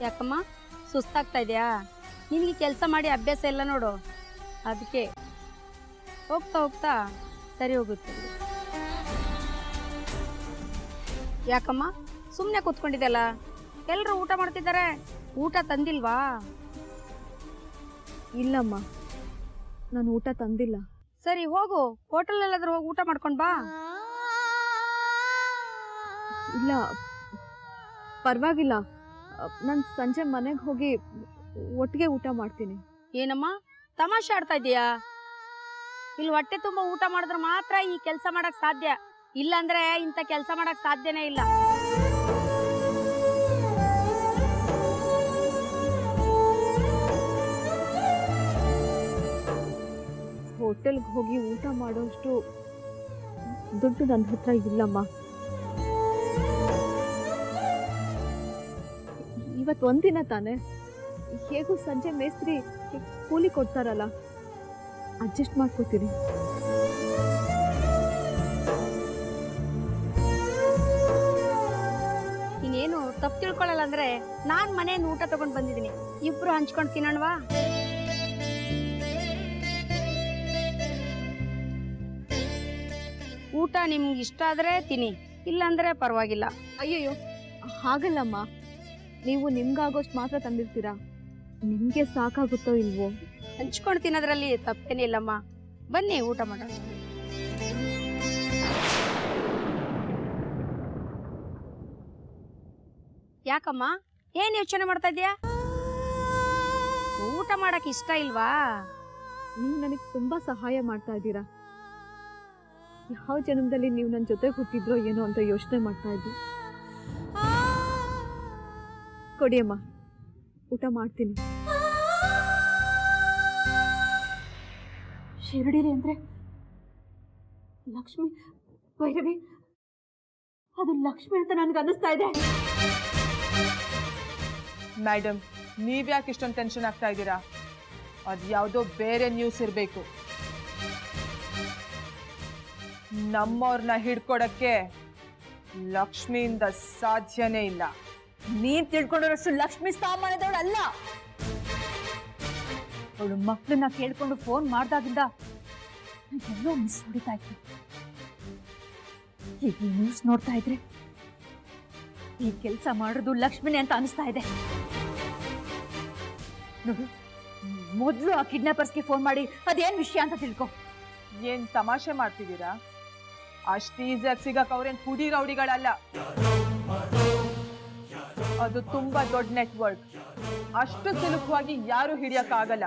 ಯಾಕಮ್ಮ ಸುಸ್ತಾಗ್ತಾ ಇದೆಯಾ? ನಿನಗೆ ಕೆಲಸ ಮಾಡಿ ಅಭ್ಯಾಸ ಇಲ್ಲ ನೋಡು, ಅದಕ್ಕೆ ಹೋಗ್ತಾ ಹೋಗ್ತಾ ಸರಿ ಹೋಗುತ್ತೆ. ಯಾಕಮ್ಮ ಸುಮ್ಮನೆ ಕೂತ್ಕೊಂಡಿದ್ದಲ್ಲ? ಎಲ್ಲರೂ ಊಟ ಮಾಡ್ತಿದ್ದಾರೆ, ಊಟ ತಂದಿಲ್ವಾ? ಇಲ್ಲಮ್ಮ, ನಾನು ಊಟ ತಂದಿಲ್ಲ. ಸರಿ ಹೋಗು, ಹೋಟೆಲ್ ಎಲ್ಲಾದ್ರೂ ಹೋಗಿ ಊಟ ಮಾಡ್ಕೊಂಡು ಬಾ. ಇಲ್ಲ ಪರವಾಗಿಲ್ಲ, ನಾನು ಸಂಜೆ ಮನೆಗೆ ಹೋಗಿ ಒಟ್ಟಿಗೆ ಊಟ ಮಾಡ್ತೀನಿ. ಏನಮ್ಮ ತಮಾಷೆ ಆಡ್ತಾ ಇದೀಯಾ? ಇಲ್ಲಿ ಹೊಟ್ಟೆ ತುಂಬ ಊಟ ಮಾಡಿದ್ರೆ ಮಾತ್ರ ಈ ಕೆಲಸ ಮಾಡಕ್ ಸಾಧ್ಯ, ಇಲ್ಲಾಂದ್ರೆ ಇಂಥ ಕೆಲಸ ಮಾಡಕ್ ಸಾಧ್ಯನೇ ಇಲ್ಲ. ಹೋಟೆಲ್ಗೆ ಹೋಗಿ ಊಟ ಮಾಡೋಷ್ಟು ದುಡ್ಡು ನನ್ನ ಹತ್ರ ಇಲ್ಲಮ್ಮ. ಇವತ್ತು ಒಂದಿನ ತಾನೆ, ಹೇಗೂ ಸಂಜೆ ಮೇಸ್ತ್ರಿ ಕೂಲಿ ಕೊಡ್ತಾರಲ್ಲ, ಅಡ್ಜಸ್ಟ್ ಮಾಡ್ಕೋತೀರಿ. ಇನ್ನೇನು ತಪ್ಪು ತಿಳ್ಕೊಳ್ಳಲ್ಲ ಅಂದ್ರೆ ನಾನ್ ಮನೆಯಿಂದ ಊಟ ತಗೊಂಡ್ ಬಂದಿದ್ದೀನಿ, ಇಬ್ರು ಹಂಚ್ಕೊಂಡು ತಿನ್ನೋಣವಾ? ಊಟ ನಿಮ್ಗೆ ಇಷ್ಟ ಆದ್ರೆ ತಿನ್ನಿ, ಇಲ್ಲಾಂದ್ರೆ ಪರವಾಗಿಲ್ಲ. ಅಯ್ಯಯ್ಯೋ ಹಾಗಲ್ಲಮ್ಮ, ನೀವು ನಿಮ್ಗಾಗೋಷ್ಟು ಮಾತ್ರ ತಂದಿರ್ತೀರಾ, ನಿಮ್ಗೆ ಸಾಕಾಗುತ್ತೋ ಇಲ್ವೋ? ಹಂಚ್ಕೊಂಡು ತಿನ್ನೋದ್ರಲ್ಲಿ ತಪ್ಪೇನಿಲ್ಲಮ್ಮ, ಬನ್ನಿ ಊಟ ಮಾಡೋಣ. ಯಾಕಮ್ಮ ಏನ್ ಯೋಚನೆ ಮಾಡ್ತಾ ಇದ್ಯಾ? ಊಟ ಮಾಡಕ್ ಇಷ್ಟ ಇಲ್ವಾ? ನೀವು ನನಗೆ ತುಂಬಾ ಸಹಾಯ ಮಾಡ್ತಾ ಇದ್ದೀರಾ. ಯಾವ ಜನ್ಮದಲ್ಲಿ ನೀವು ನನ್ನ ಜೊತೆ ಹುಟ್ಟಿದ್ರೋ ಏನೋ ಅಂತ ಯೋಚನೆ ಮಾಡ್ತಾ ಇದ್ದೆ. ಕೊಡಿಯಮ್ಮ, ಊಟ ಮಾಡ್ತೀನಿ. ಶಿರಡಿರಿ ಅಂದ್ರೆ ಲಕ್ಷ್ಮಿ, ಭೈರವಿ, ಅದು ಲಕ್ಷ್ಮಿ ಅಂತ ನನ್ಗೆ ಅನ್ನಿಸ್ತಾ ಇದೆ. ಮೇಡಮ್, ನೀವ್ಯಾಕೆ ಇಷ್ಟೊಂದು ಟೆನ್ಷನ್ ಆಗ್ತಾ ಇದ್ದೀರಾ? ಅದು ಯಾವುದೋ ಬೇರೆ ನ್ಯೂಸ್ ಇರಬೇಕು. ನಮ್ಮವ್ರನ್ನ ಹಿಡ್ಕೊಡಕ್ಕೆ ಲಕ್ಷ್ಮಿಯಿಂದ ಸಾಧ್ಯನೇ ಇಲ್ಲ. ನೀನ್ ತಿಳ್ಕೊಂಡಿರೋಷ್ಟು ಲಕ್ಷ್ಮಿ ಸಾಮಾನ್ಯದವಳು ಅಲ್ಲ. ಅವಳು ಮಕ್ಕಳನ್ನ ಕೇಳ್ಕೊಂಡು ಫೋನ್ ಮಾಡ್ದಾಗಿಂದ ಎಲ್ಲೋ ಮಿಸ್ ಹೊಡಿತಾ ಇತ್ತು. ಈಗ ಈ ನ್ಯೂಸ್ ನೋಡ್ತಾ ಇದ್ರೆ ಈ ಕೆಲಸ ಮಾಡೋದು ಲಕ್ಷ್ಮಿನೇ ಅಂತ ಅನಿಸ್ತಾ ಇದೆ. ನೋಡು, ಮೊದಲು ಆ ಕಿಡ್ನಾಪರ್ಸ್ಗೆ ಫೋನ್ ಮಾಡಿ ಅದೇನ್ ವಿಷಯ ಅಂತ ತಿಳ್ಕೊ. ಏನ್ ತಮಾಷೆ ಮಾಡ್ತಿದ್ದೀರಾ? ಅಷ್ಟು ಈಸಿಯಾಗಿ ಸಿಗಕ್ಕೆ ಅವ್ರೇನ್ ಪುಡಿ ರೌಡಿಗಳಲ್ಲ. ಅದು ತುಂಬಾ ದೊಡ್ಡ ನೆಟ್ವರ್ಕ್, ಅಷ್ಟು ಸುಲಭವಾಗಿ ಯಾರು ಹಿಡಿಯಕ್ಕಾಗಲ್ಲ.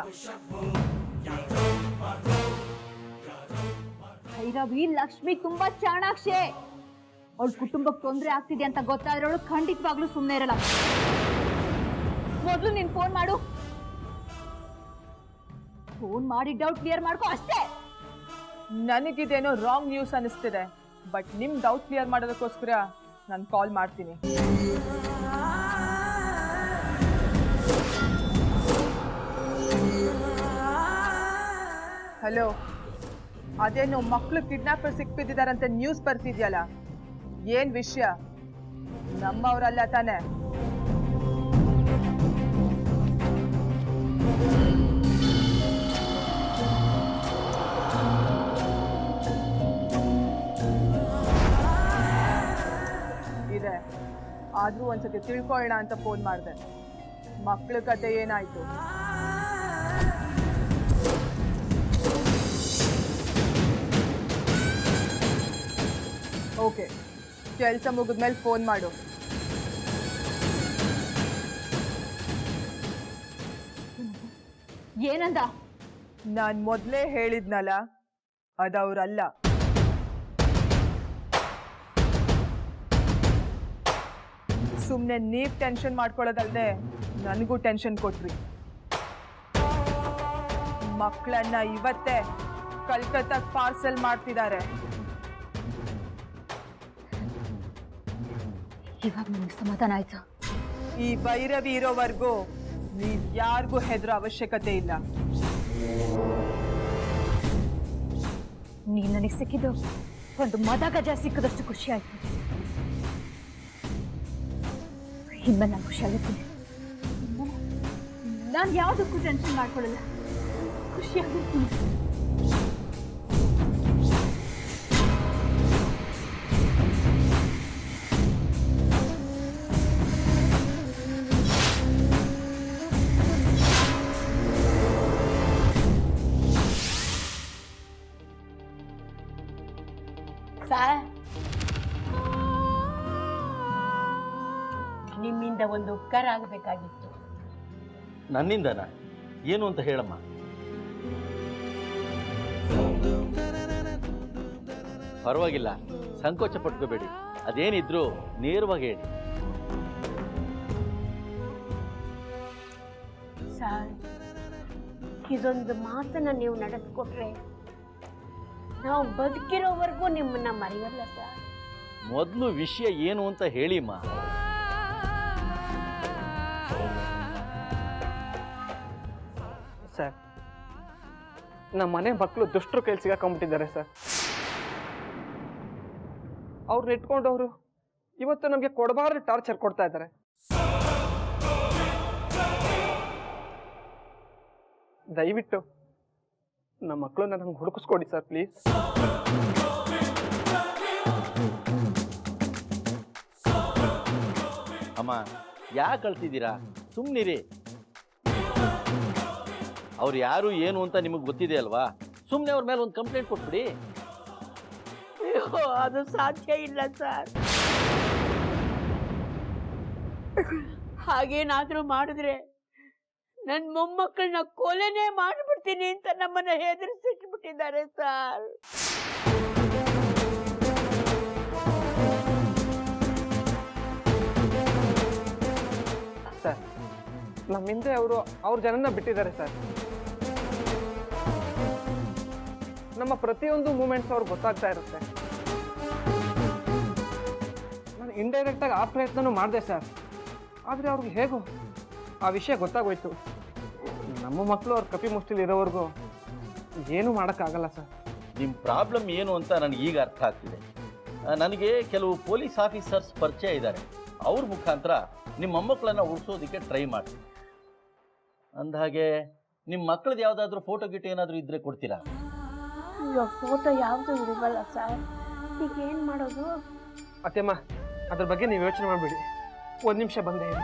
ಭೈರವಿ, ಲಕ್ಷ್ಮಿ ತುಂಬಾ ಚಾಣಾಕ್ಷೆ. ಅವಳ ಕುಟುಂಬಕ್ಕೆ ತೊಂದರೆ ಆಗ್ತಿದೆ ಅಂತ ಗೊತ್ತಾದ್ರೆ ಅವಳು ಖಂಡಿತವಾಗ್ಲೂ ಸುಮ್ಮನೆ ಇರಲ್ಲ. ಮೊದಲು ನೀನ್ ಫೋನ್ ಮಾಡು, ಫೋನ್ ಮಾಡಿ ಡೌಟ್ ಕ್ಲಿಯರ್ ಮಾಡ್ಕೋ ಅಷ್ಟೇ. ನನಗಿದೇನೋ ರಾಂಗ್ ನ್ಯೂಸ್ ಅನಿಸ್ತಿದೆ, ಬಟ್ ನಿಮ್ ಡೌಟ್ ಕ್ಲಿಯರ್ ಮಾಡೋದಕ್ಕೋಸ್ಕರ ನಾನು ಕಾಲ್ ಮಾಡ್ತೀನಿ. ಹಲೋ, ಅದೇನೋ ಮಕ್ಕಳು ಕಿಡ್ನಾಪರ್ ಸಿಕ್ಬಿದ್ದಿದಾರಂತೆ ನ್ಯೂಸ್ ಬರ್ತಿದ್ಯಲ್ಲ, ಏನ್ ವಿಷಯ? ನಮ್ಮವರಲ್ಲ ತಾನೆ? ಇದೆ, ಆದ್ರೂ ಒಂದ್ಸತಿ ತಿಳ್ಕೊಳ್ಳೋಣ ಅಂತ ಫೋನ್ ಮಾಡಿದೆ. ಮಕ್ಕಳ ಕತೆ ಏನಾಯ್ತು? ಓಕೆ, ಕೆಲಸ ಮುಗಿದ್ಮೇಲೆ ಫೋನ್ ಮಾಡು. ಏನಂದ? ನಾನ್ ಮೊದ್ಲೇ ಹೇಳಿದ್ನಲ್ಲ, ಅದವ್ರಲ್ಲ. ಸುಮ್ನೆ ನೀವ್ ಟೆನ್ಷನ್ ಮಾಡ್ಕೊಳ್ಳೋದಲ್ದೆ ನನಗೂ ಟೆನ್ಷನ್ ಕೊಟ್ರಿ. ಮಕ್ಕಳನ್ನ ಇವತ್ತೇ ಕಲ್ಕತ್ತಾಗ ಪಾರ್ಸೆಲ್ ಮಾಡ್ತಿದ್ದಾರೆ. ಇವಾಗ ನಿಮ್ಗೆ ಸಮಾಧಾನ ಆಯ್ತು? ಈ ಭೈರವಿ ಇರೋವರೆಗೂ ನೀವ್ ಯಾರಿಗೂ ಹೆದರೋ ಅವಶ್ಯಕತೆ ಇಲ್ಲ. ನೀನ್ ನನಗೆ ಸಿಕ್ಕಿದ್ದು ಒಂದು ಮದ ಗಜ ಸಿಕ್ಕದಷ್ಟು ಖುಷಿ ಆಯ್ತು. ಇನ್ಮೇಲೆ ನಾನು ಖುಷಿಯಾಗಿರ್ತೀನಿ. ನಾನು ಯಾವುದಕ್ಕೂ ಟೆನ್ಷನ್ ಮಾಡ್ಕೊಳ್ಳಲ್ಲ, ಖುಷಿಯಾಗಿರ್ತೀನಿ. ನಿಮ್ಮಿಂದ ಒಂದು ಉಪಕಾರ ಆಗಬೇಕಾಗಿತ್ತು. ನನ್ನಿಂದನಾ? ಏನು ಅಂತ ಹೇಳಮ್ಮ. ಪರವಾಗಿಲ್ಲ, ಸಂಕೋಚ ಪಟ್ಕೋಬೇಡಿ. ಅದೇನಿದ್ರು ನೇರವಾಗಿ ಹೇಳಿ. ಸರ್, ಇದೊಂದು ಮಾತನ್ನ ನೀವು ನಡೆಸ್ಕೊಟ್ರೆ ನಾವು ಬದುಕಿರೋವರೆಗೂ ನಿಮ್ಮನ್ನ ಮರೆಯಲ್ಲ ಸರ್. ಮೊದಲು ವಿಷಯ ಏನು ಅಂತ ಹೇಳಿಮ್ಮ. ಸರ್, ನಮ್ಮ ಮನೆ ಮಕ್ಕಳು ದುಷ್ಟರು ಕೈಲಿ ಸಿಗಾಕೊಂಡ್ಬಿಟ್ಟಿದ್ದಾರೆ ಸರ್. ಅವ್ರನ್ನ ಇಟ್ಕೊಂಡವರು ಇವತ್ತು ನಮಗೆ ಕೊಡಬಾರ್ದು ಟಾರ್ಚರ್ ಕೊಡ್ತಾ ಇದ್ದಾರೆ. ದಯವಿಟ್ಟು ನಮ್ಮ ಮಕ್ಕಳನ್ನ ನಂಗೆ ಹುಡುಕಿಸ್ಕೊಡಿ ಸರ್, ಪ್ಲೀಸ್. ಅಮ್ಮ, ಯಾಕೆ ಕಳ್ತಿದ್ದೀರಾ? ಸುಮ್ಮನಿರಿ. ಅವ್ರು ಯಾರು ಏನು ಅಂತ ನಿಮಗೆ ಗೊತ್ತಿದೆ ಅಲ್ವಾ? ಸುಮ್ಮನೆ ಅವ್ರ ಮೇಲೆ ಒಂದು ಕಂಪ್ಲೇಂಟ್ ಕೊಟ್ಬಿಡಿ. ಅದು ಸಾಧ್ಯ ಇಲ್ಲ ಸರ್. ಹಾಗೇನಾದ್ರೂ ಮಾಡಿದ್ರೆ ನನ್ನ ಮೊಮ್ಮಕ್ಕಳನ್ನ ಕೊಲೆನೇ ಮಾಡಿಬಿಡ್ತೀನಿ ಅಂತ ನಮ್ಮನ್ನ ಹೆದರಿಸಿಟ್ಬಿಟ್ಟಿದ್ದಾರೆ ಸರ್. ಸರ್, ನಮ್ಮ ಹಿಂದೆ ಅವ್ರ ಜನನ ಬಿಟ್ಟಿದ್ದಾರೆ ಸರ್. ನಮ್ಮ ಪ್ರತಿಯೊಂದು ಮೂಮೆಂಟ್ಸ್ ಅವ್ರಿಗೆ ಗೊತ್ತಾಗ್ತಾ ಇರುತ್ತೆ. ನಾನು ಇಂಡೈರೆಕ್ಟ್ ಆಗಿ ಆ ಪ್ರಯತ್ನನೂ ಮಾಡಿದೆ ಸರ್. ಆದರೆ ಅವ್ರಿಗೆ ಹೇಗೋ ಆ ವಿಷಯ ಗೊತ್ತಾಗೋಯ್ತು. ನಮ್ಮ ಮಕ್ಕಳು ಅವ್ರ ಕಪಿ ಮುಷ್ಟಿಲಿ ಇರೋವರೆಗೂ ಏನೂ ಮಾಡೋಕ್ಕಾಗಲ್ಲ ಸರ್. ನಿಮ್ಮ ಪ್ರಾಬ್ಲಮ್ ಏನು ಅಂತ ನನಗೆ ಈಗ ಅರ್ಥ ಆಗ್ತಿದೆ. ನನಗೆ ಕೆಲವು ಪೊಲೀಸ್ ಆಫೀಸರ್ಸ್ ಪರಿಚಯ ಇದ್ದಾರೆ. ಅವ್ರ ಮುಖಾಂತರ ನಿಮ್ಮ ಮೊಮ್ಮಕ್ಕಳನ್ನು ಉಳಿಸೋದಕ್ಕೆ ಟ್ರೈ ಮಾಡಿ. ಅಂದಹಾಗೆ ನಿಮ್ಮ ಮಕ್ಕಳದ್ದು ಯಾವುದಾದ್ರೂ ಫೋಟೋ ಗಿಟ್ ಏನಾದರೂ ಇದ್ದರೆ ಕೊಡ್ತೀರಾ? ಫೋಟೋ ಯಾವುದು ಇರಬಲ್ಲ ಸರ್. ಈಗ ಏನು ಮಾಡೋದು? ಅತ್ತೆಮ್ಮ, ಅದ್ರ ಬಗ್ಗೆ ನೀವು ಯೋಚನೆ ಮಾಡಬೇಡಿ. ಒಂದು ನಿಮಿಷ ಬಂದೆ ಇರಿ.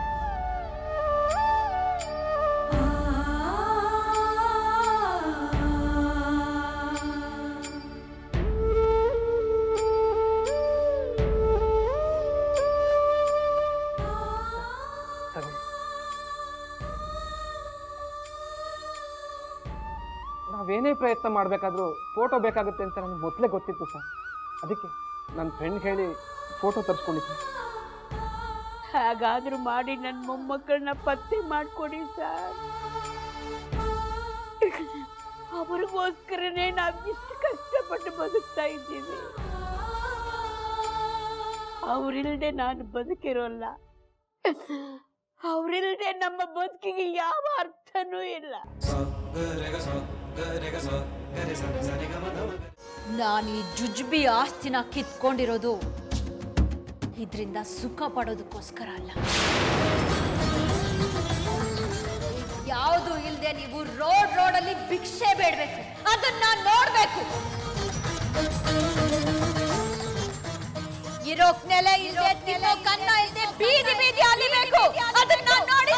ನಾವೇನೇ ಪ್ರಯತ್ನ ಮಾಡಬೇಕಾದ್ರೂ ಫೋಟೋ ಬೇಕಾಗುತ್ತೆ ಅಂತ ನನಗೆ ಮೊದಲೇ ಗೊತ್ತಿತ್ತು ಸರ್. ಅದಕ್ಕೆ ನನ್ನ ಫ್ರೆಂಡ್ ಹೇಳಿ ಫೋಟೋ ತರಿಸ್ಕೊಂಡಿದ್ದೆ. ಹಾಗಾದ್ರೂ ಮಾಡಿ ನನ್ನ ಮೊಮ್ಮಕ್ಕಳನ್ನ ಪತ್ತೆ ಮಾಡ್ಕೊಡಿ ಸರ್. ಅವ್ರಿಗೋಸ್ಕರನೇ ನಾವು ಇಷ್ಟು ಕಷ್ಟಪಟ್ಟು ಬದುಕ್ತಾ ಇದ್ದೀವಿ. ಅವರಿಲ್ಲದೆ ನಾನು ಬದುಕಿರೋಲ್ಲ. ಅವರಿಲ್ಲದೆ ನಮ್ಮ ಬದುಕಿಗೆ ಯಾವ ಅರ್ಥನೂ ಇಲ್ಲ. ನಾನು ಈ ಜುಜ್ಬಿ ಆಸ್ತಿನ ಕಿತ್ಕೊಂಡಿರೋದು ಇದರಿಂದ ಸುಖ ಪಡೋದಕ್ಕೋಸ್ಕರ ಅಲ್ಲ. ಯಾವುದು ಇಲ್ಲದೆ ನೀವು ರೋಡಲ್ಲಿ ಭಿಕ್ಷೆ ಬೇಡಬೇಕು, ಅದನ್ನ ನೋಡ್ಬೇಕು. ಇರೋಕ್ ನೆಲೆ ಇಲ್ಲದೆ ತಿನ್ನೋ ಕನ್ನ ಇಲ್ಲದೆ ಬೀದಿ ಅಲಿಬೇಕು, ಅದನ್ನ ನೋಡಿ